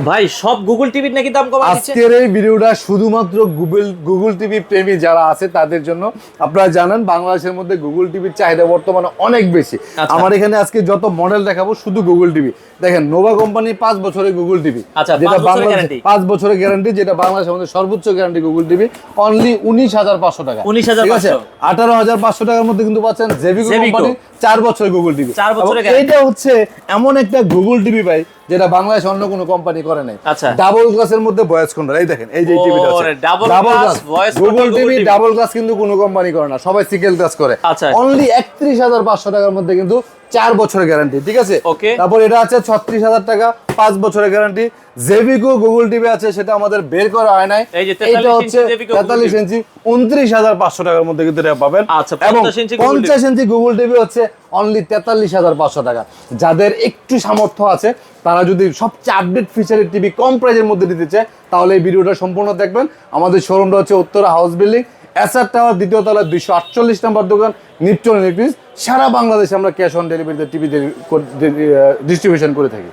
ভাই সব গুগল টিভির নাকি দাম কমা দিচ্ছে? আজকের এই ভিডিওটা শুধুমাত্র গুগল টিভি প্রেমী যারা আছে তাদের জন্য। আপনারা জানেন বাংলাদেশের মধ্যে গুগল টিভির চাহিদা বর্তমানে অনেক বেশি। আমার এখানে আজকে যত মডেল দেখাবো শুধু গুগল টিভি। দেখেন নোভা কোম্পানি 5 বছরের গুগল টিভি, যেটা বাংলাদেশে 5 বছরের গ্যারান্টি, যেটা বাংলাদেশের মধ্যে সর্বোচ্চ গ্যারান্টি গুগল টিভি, অনলি 19,500 টাকা। 19,500, 18,500 টাকার মধ্যে কিন্তু পাচ্ছেন জেভিকো কোম্পানি 4 বছরের গুগল টিভি। এটা হচ্ছে এমন একটা গুগল টিভি ভাই যেটা বাংলাদেশে অন্য কোনো কোম্পানি করে নাই। ডাবল গ্লাসের মধ্যে ভয়েস কন্ট্রোল, এই দেখেন এই যে টিভিটা আছে double glass Google TV, double glass কিন্তু কোনো কোম্পানি করে না, সবাই সিঙ্গেল গ্লাস করে। অনলি 31,500 টাকার মধ্যে কিন্তু 4 বছরের গ্যারান্টি, ঠিক আছে। তারপর এটা আছে 36,000 টাকা, 5 বছরের গ্যারান্টি। জেভিকো গুগল টিভি আছে, সেটা আমাদের বের করা হয় নাই। এটা হচ্ছে 43 ইঞ্চি, 29,500 টাকার মধ্যে কিন্তু এটা পাবেন। এবং 50 ইঞ্চি গুগল টিভি হচ্ছে অনলি 43,500 টাকা। যাদের একটু সামর্থ্য আছে তারা যদি সবচেয়ে আপডেট ফিচারের টিভি কম প্রাইসের মধ্যে নিতে চায় তাহলে এই ভিডিওটা সম্পূর্ণ দেখবেন। আমাদের শোরুমটা হচ্ছে Uttara house building, SR tower, 2য় তলা, 248 নম্বর দোকান, নিপটন ইলেকট্রিক্স। সারা বাংলাদেশে আমরা ক্যাশ অন ডেলিভারিতে টিভি ডিস্ট্রিবিউশন করে থাকি।